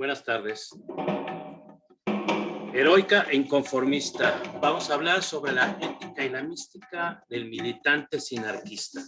Buenas tardes. Heroica e inconformista. Vamos a hablar sobre la ética y la mística del militante sinarquista.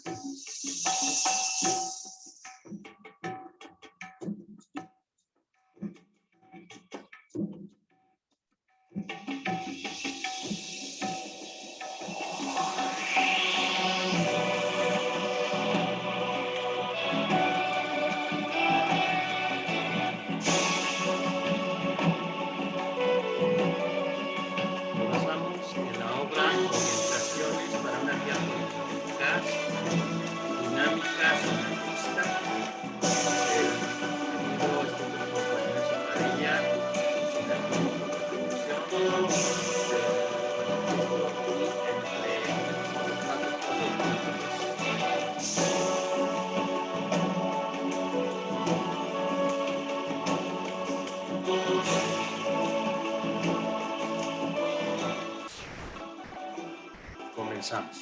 Comenzamos.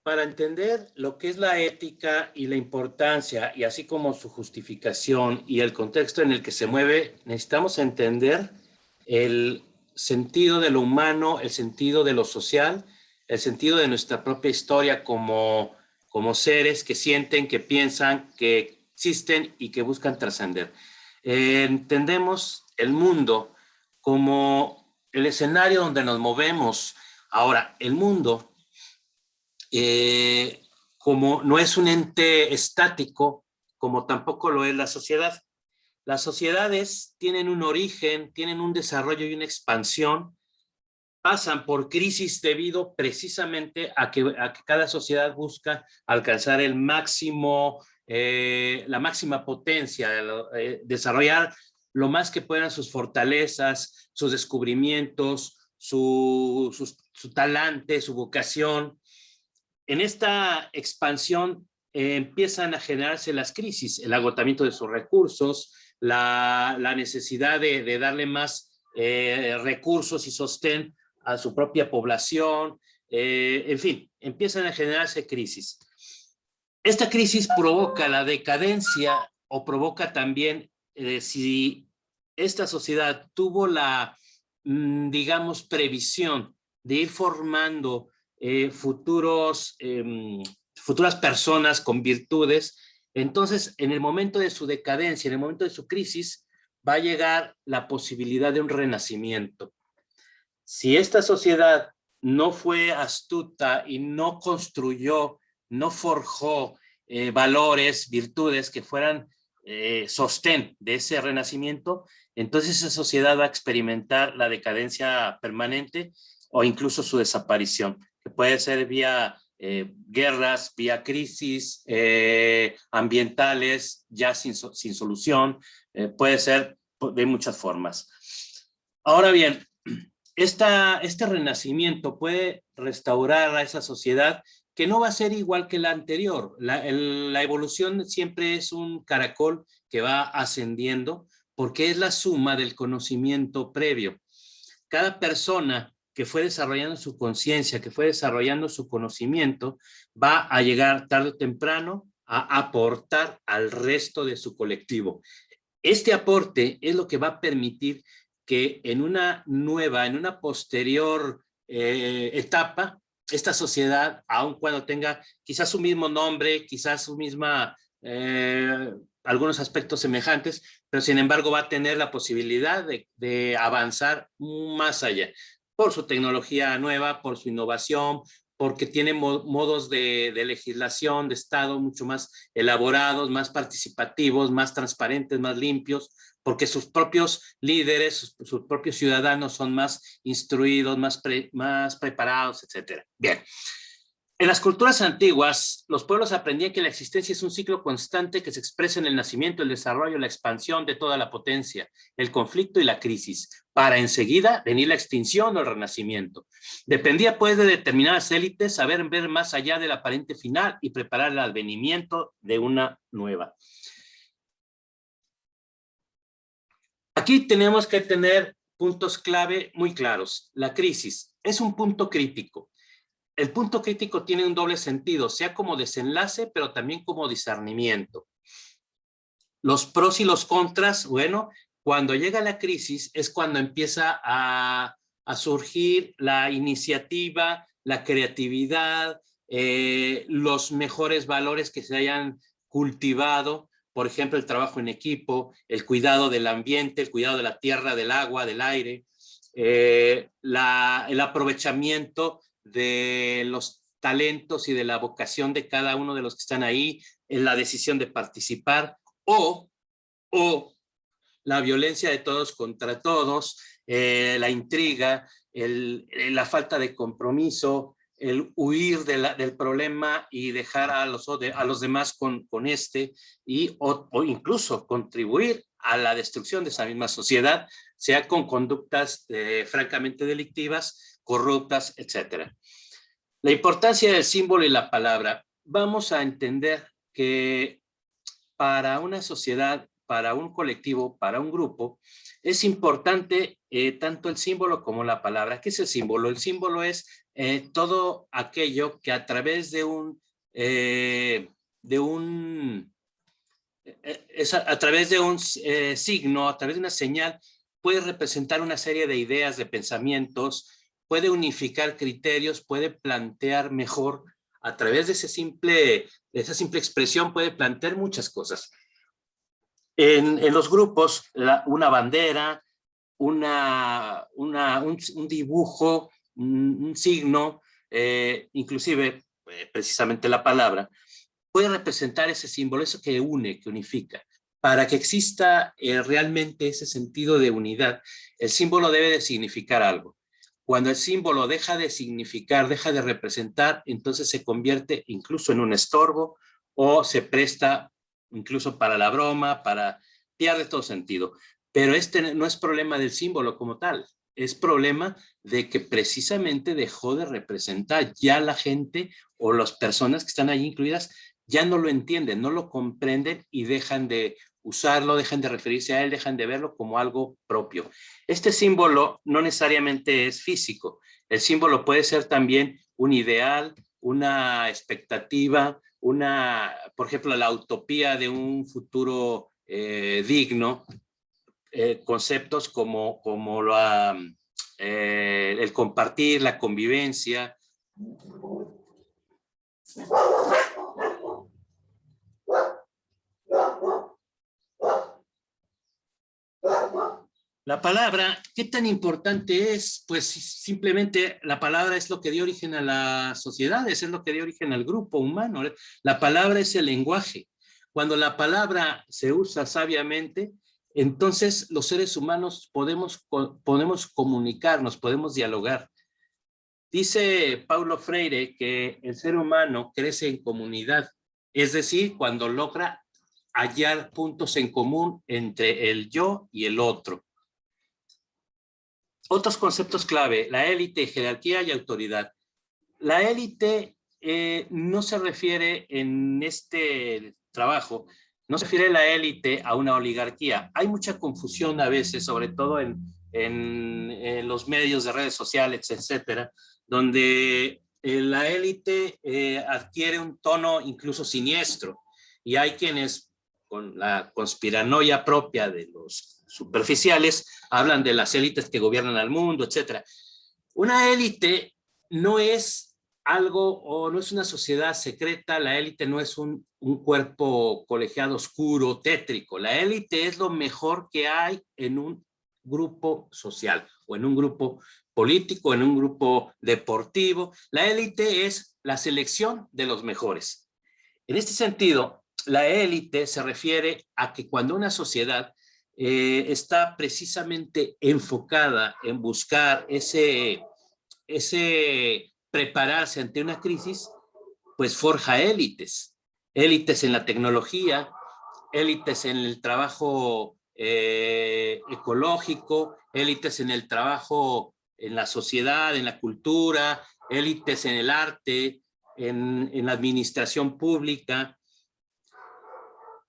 Para entender lo que es la ética y la importancia, y así como su justificación y el contexto en el que se mueve, necesitamos entender el sentido de lo humano, el sentido de lo social, el sentido de nuestra propia historia como seres que sienten, que piensan, que existen y que buscan trascender. Entendemos el mundo como el escenario donde nos movemos. Ahora, el mundo, como no es un ente estático, como tampoco lo es la sociedad. Las sociedades tienen un origen, tienen un desarrollo y una expansión, pasan por crisis debido precisamente a que cada sociedad busca alcanzar el máximo, la máxima potencia, desarrollar lo más que puedan sus fortalezas, sus descubrimientos, su talante, su vocación. En esta expansión empiezan a generarse las crisis, el agotamiento de sus recursos, la necesidad de darle más recursos y sostén a su propia población, en fin, empiezan a generarse crisis. Esta crisis provoca la decadencia o provoca también, si esta sociedad tuvo la, digamos, previsión de ir formando futuras personas con virtudes, entonces en el momento de su decadencia, en el momento de su crisis, va a llegar la posibilidad de un renacimiento. Si esta sociedad no fue astuta y no construyó, no forjó valores, virtudes que fueran sostén de ese renacimiento, entonces esa sociedad va a experimentar la decadencia permanente o incluso su desaparición, que puede ser vía guerras, vía crisis ambientales ya sin solución, puede ser de muchas formas. Ahora bien, este renacimiento puede restaurar a esa sociedad que no va a ser igual que la anterior. La evolución siempre es un caracol que va ascendiendo porque es la suma del conocimiento previo. Cada persona que fue desarrollando su conciencia, que fue desarrollando su conocimiento, va a llegar tarde o temprano a aportar al resto de su colectivo. Este aporte es lo que va a permitir que en una posterior etapa, esta sociedad, aun cuando tenga quizás su mismo nombre, quizás su misma, algunos aspectos semejantes, pero sin embargo va a tener la posibilidad de avanzar más allá, por su tecnología nueva, por su innovación, porque tiene modos de legislación, de Estado mucho más elaborados, más participativos, más transparentes, más limpios, porque sus propios líderes, sus propios ciudadanos son más instruidos, más preparados, etc. Bien. En las culturas antiguas, los pueblos aprendían que la existencia es un ciclo constante que se expresa en el nacimiento, el desarrollo, la expansión de toda la potencia, el conflicto y la crisis, para enseguida venir la extinción o el renacimiento. Dependía pues de determinadas élites saber ver más allá del aparente final y preparar el advenimiento de una nueva. Aquí tenemos que tener puntos clave muy claros. La crisis es un punto crítico. El punto crítico tiene un doble sentido, sea como desenlace, pero también como discernimiento. Los pros y los contras, bueno, cuando llega la crisis es cuando empieza a surgir la iniciativa, la creatividad, los mejores valores que se hayan cultivado, por ejemplo, el trabajo en equipo, el cuidado del ambiente, el cuidado de la tierra, del agua, del aire, el aprovechamiento de los talentos y de la vocación de cada uno de los que están ahí, en la decisión de participar, o, o la violencia de todos contra todos, la intriga, la falta de compromiso, el huir del problema y dejar a los demás con este, o incluso contribuir a la destrucción de esa misma sociedad, sea con conductas francamente delictivas, corruptas, etc. La importancia del símbolo y la palabra. Vamos a entender que para una sociedad, para un colectivo, para un grupo, es importante tanto el símbolo como la palabra. ¿Qué es el símbolo? El símbolo es todo aquello que a través de un signo, a través de una señal, puede representar una serie de ideas, de pensamientos, puede unificar criterios, puede plantear mejor, a través de esa simple expresión, puede plantear muchas cosas. En los grupos, una bandera, un dibujo, un signo, inclusive precisamente la palabra, puede representar ese símbolo, eso que une, que unifica. Para que exista realmente ese sentido de unidad, el símbolo debe de significar algo. Cuando el símbolo deja de significar, deja de representar, entonces se convierte incluso en un estorbo o se presta incluso para la broma, pierde todo sentido. Pero este no es problema del símbolo como tal, es problema de que precisamente dejó de representar. Ya la gente o las personas que están allí incluidas ya no lo entienden, no lo comprenden y dejan de usarlo, dejan de referirse a él, dejan de verlo como algo propio. Este símbolo no necesariamente es físico, el símbolo puede ser también un ideal, una expectativa, por ejemplo, la utopía de un futuro digno, conceptos como el compartir, la convivencia. La palabra, ¿qué tan importante es? Pues simplemente la palabra es lo que dio origen a las sociedades, es lo que dio origen al grupo humano. La palabra es el lenguaje. Cuando la palabra se usa sabiamente, entonces los seres humanos podemos comunicarnos, podemos dialogar. Dice Paulo Freire que el ser humano crece en comunidad, es decir, cuando logra hallar puntos en común entre el yo y el otro. Otros conceptos clave: la élite, jerarquía y autoridad. La élite no se refiere en este trabajo, no se refiere la élite a una oligarquía. Hay mucha confusión a veces, sobre todo en los medios de redes sociales, etcétera, donde la élite adquiere un tono incluso siniestro, y hay quienes, con la conspiranoia propia de los superficiales, hablan de las élites que gobiernan al mundo, etcétera. Una élite no es algo, o no es una sociedad secreta. La élite no es un cuerpo colegiado oscuro, tétrico. La élite es lo mejor que hay en un grupo social, o en un grupo político, en un grupo deportivo. La élite es la selección de los mejores. En este sentido, la élite se refiere a que cuando una sociedad está precisamente enfocada en buscar ese prepararse ante una crisis, pues forja élites. Élites en la tecnología, élites en el trabajo ecológico, élites en el trabajo en la sociedad, en la cultura, élites en el arte, en la administración pública.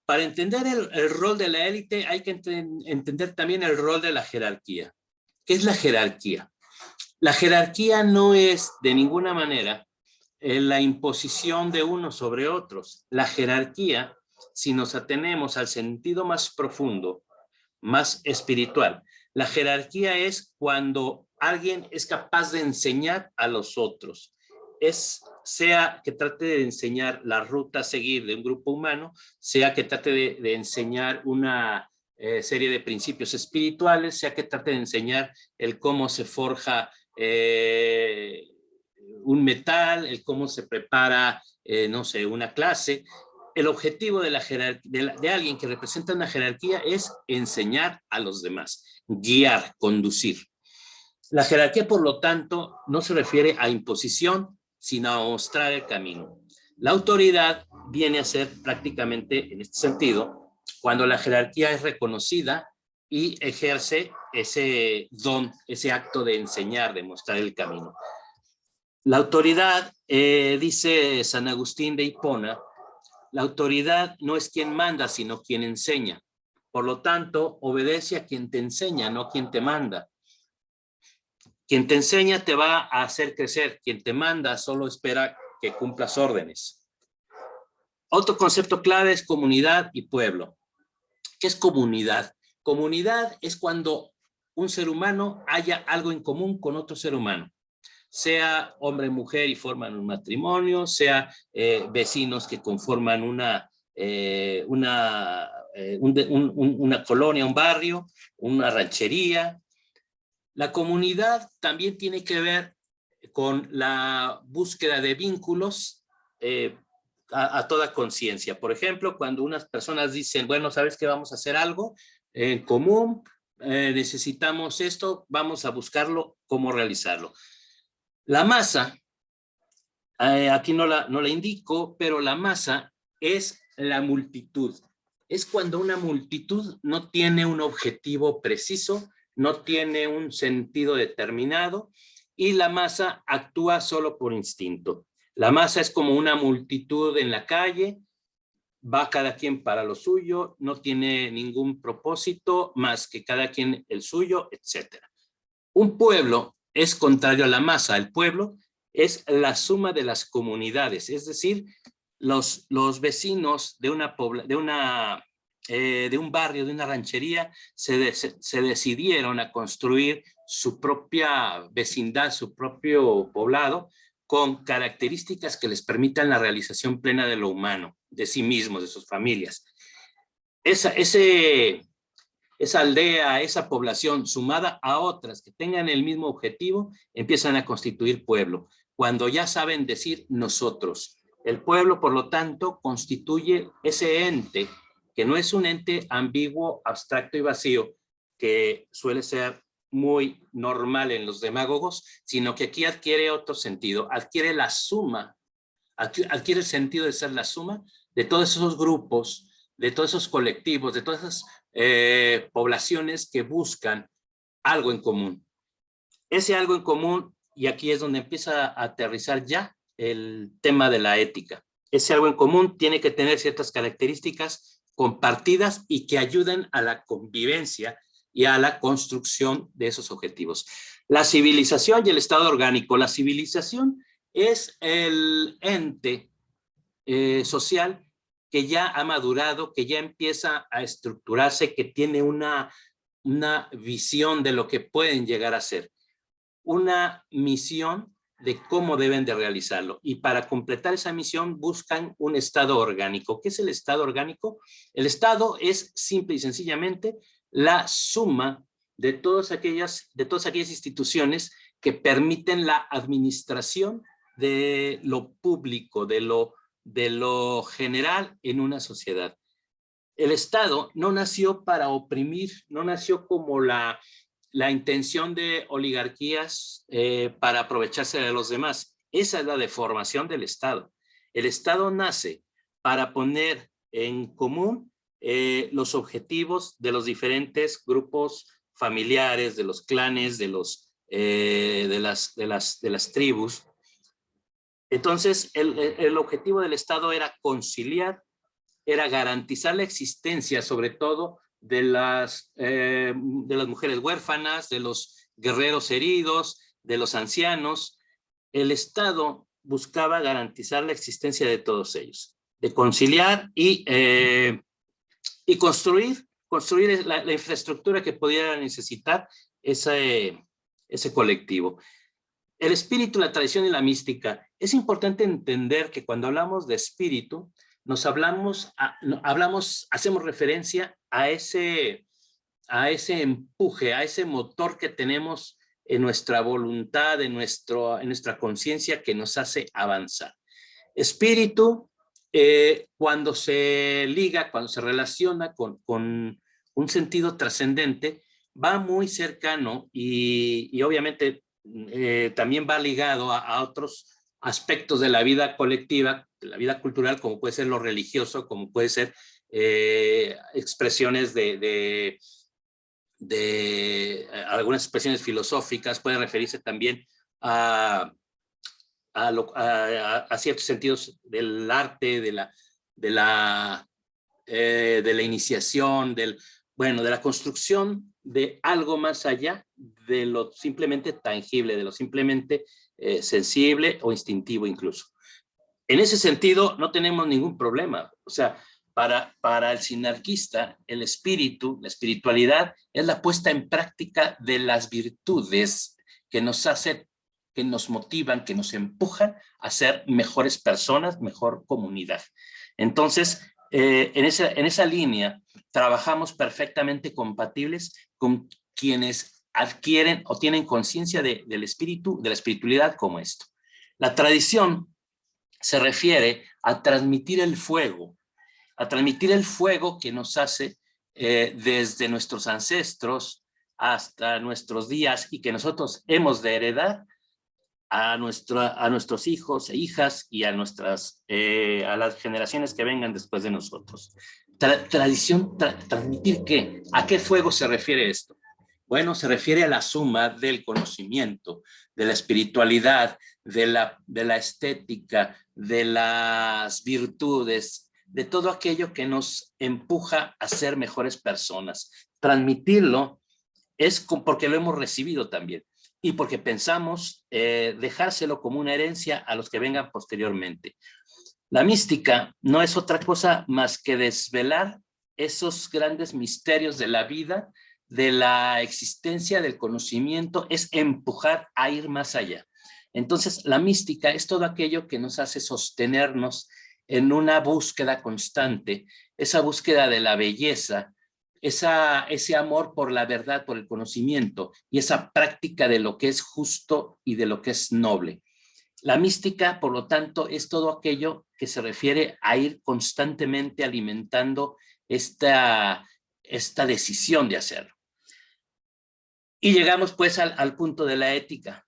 Para entender el rol de la élite hay que entender también el rol de la jerarquía. ¿Qué es la jerarquía? La jerarquía no es de ninguna manera la imposición de unos sobre otros. La jerarquía Si nos atenemos al sentido más profundo, más espiritual, la jerarquía es cuando alguien es capaz de enseñar a los otros. Sea que trate de enseñar la ruta a seguir de un grupo humano, sea que trate de enseñar una serie de principios espirituales, sea que trate de enseñar el cómo se forja un metal, el cómo se prepara, no sé, una clase. El objetivo de alguien que representa una jerarquía es enseñar a los demás, guiar, conducir. La jerarquía, por lo tanto, no se refiere a imposición, sino a mostrar el camino. La autoridad viene a ser prácticamente, en este sentido, cuando la jerarquía es reconocida y ejerce ese don, ese acto de enseñar, de mostrar el camino. La autoridad, dice San Agustín de Hipona, la autoridad no es quien manda, sino quien enseña. Por lo tanto, obedece a quien te enseña, no a quien te manda. Quien te enseña te va a hacer crecer. Quien te manda solo espera que cumplas órdenes. Otro concepto clave es comunidad y pueblo. ¿Qué es comunidad? Comunidad es cuando un ser humano haya algo en común con otro ser humano. Sea hombre y mujer y forman un matrimonio, sea vecinos que conforman una colonia, un barrio, una ranchería. La comunidad también tiene que ver con la búsqueda de vínculos a toda conciencia. Por ejemplo, cuando unas personas dicen, bueno, ¿sabes qué? Vamos a hacer algo en común, necesitamos esto, vamos a buscarlo, cómo realizarlo. La masa, aquí no la indico, pero la masa es la multitud. Es cuando una multitud no tiene un objetivo preciso, no tiene un sentido determinado y la masa actúa solo por instinto. La masa es como una multitud en la calle, va cada quien para lo suyo, no tiene ningún propósito más que cada quien el suyo, etc. Un pueblo es contrario a la masa. El pueblo es la suma de las comunidades, es decir, los vecinos de un barrio, de una ranchería, se decidieron a construir su propia vecindad, su propio poblado, con características que les permitan la realización plena de lo humano, de sí mismos, de sus familias. Esa aldea, esa población, sumada a otras que tengan el mismo objetivo, empiezan a constituir pueblo. Cuando ya saben decir nosotros. El pueblo, por lo tanto, constituye ese ente, que no es un ente ambiguo, abstracto y vacío, que suele ser muy normal en los demagogos, sino que aquí adquiere otro sentido, adquiere la suma, adquiere el sentido de ser la suma de todos esos grupos, de todos esos colectivos, de todas esas poblaciones que buscan algo en común. Ese algo en común, y aquí es donde empieza a aterrizar ya el tema de la ética. Ese algo en común tiene que tener ciertas características compartidas y que ayuden a la convivencia y a la construcción de esos objetivos. La civilización y el estado orgánico. La civilización es el ente social que ya ha madurado, que ya empieza a estructurarse, que tiene una visión de lo que pueden llegar a ser, una misión de cómo deben de realizarlo. Y para completar esa misión buscan un estado orgánico. ¿Qué es el estado orgánico? El estado es simple y sencillamente la suma de todas aquellas instituciones que permiten la administración de lo público, de lo general en una sociedad. El Estado no nació para oprimir, no nació como la intención de oligarquías para aprovecharse de los demás. Esa es la deformación del Estado. El Estado nace para poner en común los objetivos de los diferentes grupos familiares, de los clanes, de las tribus. Entonces, el objetivo del Estado era conciliar, era garantizar la existencia, sobre todo, de las mujeres huérfanas, de los guerreros heridos, de los ancianos. El Estado buscaba garantizar la existencia de todos ellos. de conciliar y construir la infraestructura que pudiera necesitar ese colectivo. El espíritu, la tradición y la mística. Es importante entender que cuando hablamos de espíritu, hacemos referencia a ese empuje, a ese motor que tenemos en nuestra voluntad, en nuestra conciencia, que nos hace avanzar. Espíritu, cuando se liga, cuando se relaciona con un sentido trascendente, va muy cercano y obviamente también va ligado a otros aspectos de la vida colectiva, de la vida cultural, como puede ser lo religioso, como puede ser expresiones de algunas expresiones filosóficas, puede referirse también a ciertos sentidos del arte, de la iniciación, de la construcción de algo más allá de lo simplemente tangible, de lo simplemente sensible o instintivo incluso. En ese sentido, no tenemos ningún problema. O sea, para el sinarquista, el espíritu, la espiritualidad, es la puesta en práctica de las virtudes que nos hacen, que nos motivan, que nos empujan a ser mejores personas, mejor comunidad. Entonces, en esa línea, trabajamos perfectamente compatibles con quienes adquieren o tienen conciencia del espíritu, de la espiritualidad como esto. La tradición se refiere a transmitir el fuego que nos hace desde nuestros ancestros hasta nuestros días y que nosotros hemos de heredar a nuestros hijos e hijas y a las generaciones que vengan después de nosotros. Tradición, transmitir ¿qué? ¿A qué fuego se refiere esto? Bueno, se refiere a la suma del conocimiento, de la espiritualidad, de la estética, de las virtudes, de todo aquello que nos empuja a ser mejores personas. Transmitirlo es porque lo hemos recibido también y porque pensamos dejárselo como una herencia a los que vengan posteriormente. La mística no es otra cosa más que desvelar esos grandes misterios de la vida, de la existencia, del conocimiento, es empujar a ir más allá. Entonces, la mística es todo aquello que nos hace sostenernos en una búsqueda constante, esa búsqueda de la belleza, ese amor por la verdad, por el conocimiento y esa práctica de lo que es justo y de lo que es noble. La mística, por lo tanto, es todo aquello que se refiere a ir constantemente alimentando esta decisión de hacerlo. Y llegamos pues al punto de la ética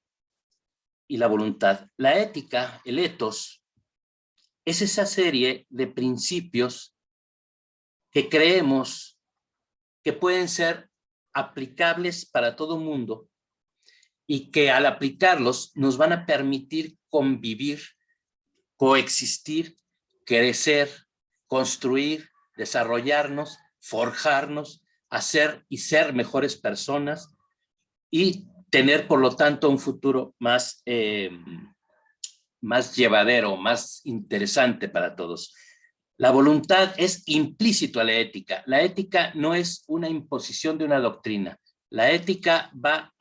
y la voluntad. La ética, el ethos, es esa serie de principios que creemos que pueden ser aplicables para todo mundo y que al aplicarlos nos van a permitir convivir, coexistir, crecer, construir, desarrollarnos, forjarnos, hacer y ser mejores personas y tener, por lo tanto, un futuro más llevadero, más interesante para todos. La voluntad es implícito a la ética. La ética no es una imposición de una doctrina. La ética va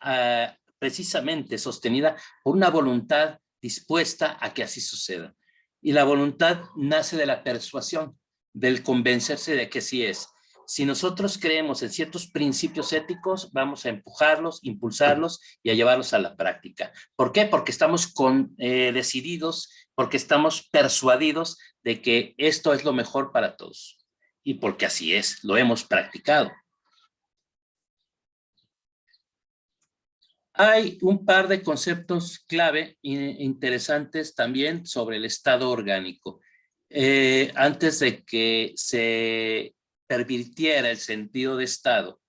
precisamente sostenida por una voluntad dispuesta a que así suceda. Y la voluntad nace de la persuasión, del convencerse de que sí es. Si nosotros creemos en ciertos principios éticos, vamos a empujarlos, impulsarlos y a llevarlos a la práctica. ¿Por qué? Porque estamos decididos, porque estamos persuadidos de que esto es lo mejor para todos. Y porque así es, lo hemos practicado. Hay un par de conceptos clave e interesantes también sobre el estado orgánico. Antes de que se pervirtiera el sentido de Estado,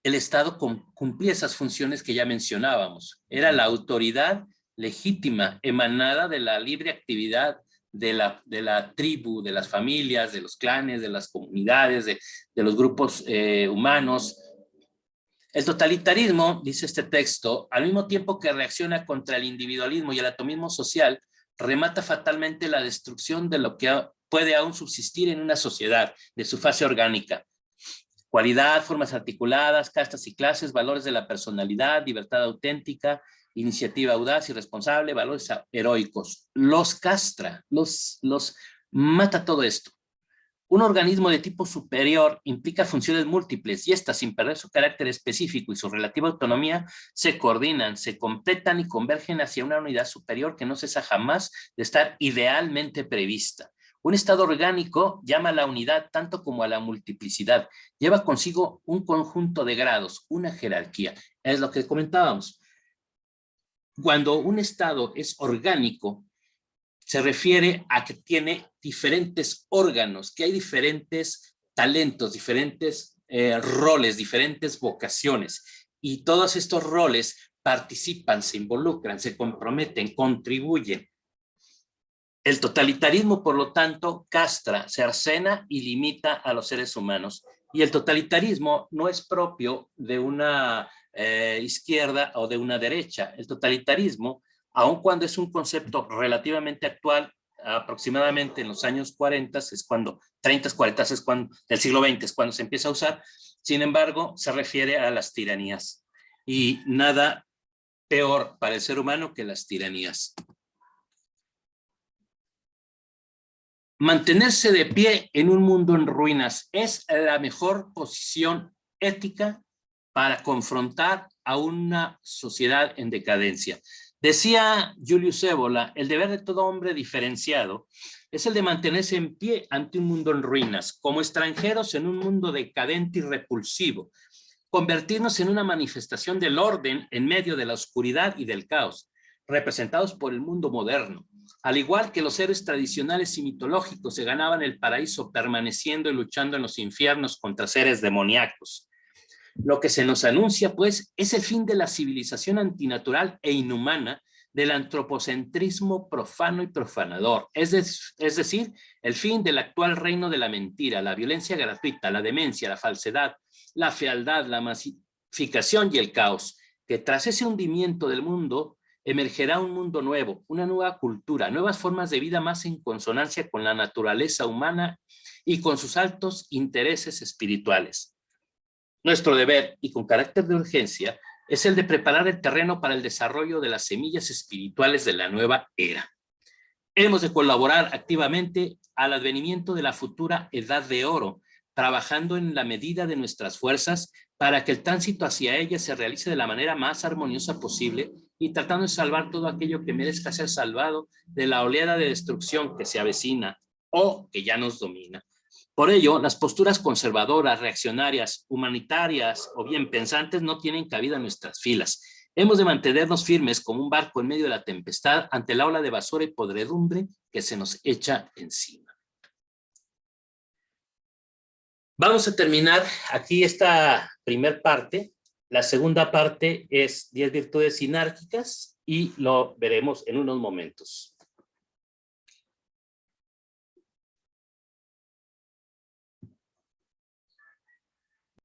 el Estado cumplía esas funciones que ya mencionábamos. Era la autoridad legítima, emanada de la libre actividad de la tribu, de las familias, de los clanes, de las comunidades, de los grupos humanos. El totalitarismo, dice este texto, al mismo tiempo que reacciona contra el individualismo y el atomismo social, remata fatalmente la destrucción de lo que puede aún subsistir en una sociedad, de su fase orgánica. Cualidad, formas articuladas, castas y clases, valores de la personalidad, libertad auténtica, iniciativa audaz y responsable, valores heroicos. Los castra, los mata todo esto. Un organismo de tipo superior implica funciones múltiples y estas, sin perder su carácter específico y su relativa autonomía, se coordinan, se completan y convergen hacia una unidad superior que no cesa jamás de estar idealmente prevista. Un estado orgánico llama a la unidad tanto como a la multiplicidad. Lleva consigo un conjunto de grados, una jerarquía. Es lo que comentábamos. Cuando un estado es orgánico, se refiere a que tiene diferentes órganos, que hay diferentes talentos, diferentes roles, diferentes vocaciones. Y todos estos roles participan, se involucran, se comprometen, contribuyen. El totalitarismo, por lo tanto, castra, cercena y limita a los seres humanos. Y el totalitarismo no es propio de una izquierda o de una derecha. El totalitarismo, aun cuando es un concepto relativamente actual, aproximadamente en los años 40, es cuando, 30, 40, es cuando, del siglo XX es cuando se empieza a usar, sin embargo, se refiere a las tiranías. Y nada peor para el ser humano que las tiranías. Mantenerse de pie en un mundo en ruinas es la mejor posición ética para confrontar a una sociedad en decadencia. Decía Julius Evola, el deber de todo hombre diferenciado es el de mantenerse en pie ante un mundo en ruinas, como extranjeros en un mundo decadente y repulsivo, convertirnos en una manifestación del orden en medio de la oscuridad y del caos, representados por el mundo moderno. Al igual que los héroes tradicionales y mitológicos se ganaban el paraíso permaneciendo y luchando en los infiernos contra seres demoníacos. Lo que se nos anuncia, pues, es el fin de la civilización antinatural e inhumana, del antropocentrismo profano y profanador, es decir, el fin del actual reino de la mentira, la violencia gratuita, la demencia, la falsedad, la fealdad, la masificación y el caos, que tras ese hundimiento del mundo emergerá un mundo nuevo, una nueva cultura, nuevas formas de vida más en consonancia con la naturaleza humana y con sus altos intereses espirituales. Nuestro deber, y con carácter de urgencia, es el de preparar el terreno para el desarrollo de las semillas espirituales de la nueva era. Hemos de colaborar activamente al advenimiento de la futura edad de oro, trabajando en la medida de nuestras fuerzas para que el tránsito hacia ella se realice de la manera más armoniosa posible y tratando de salvar todo aquello que merezca ser salvado de la oleada de destrucción que se avecina o que ya nos domina. Por ello, las posturas conservadoras, reaccionarias, humanitarias o bien pensantes no tienen cabida en nuestras filas. Hemos de mantenernos firmes como un barco en medio de la tempestad ante la ola de basura y podredumbre que se nos echa encima. Vamos a terminar aquí esta primera parte. La segunda parte es 10 virtudes sinárquicas y lo veremos en unos momentos.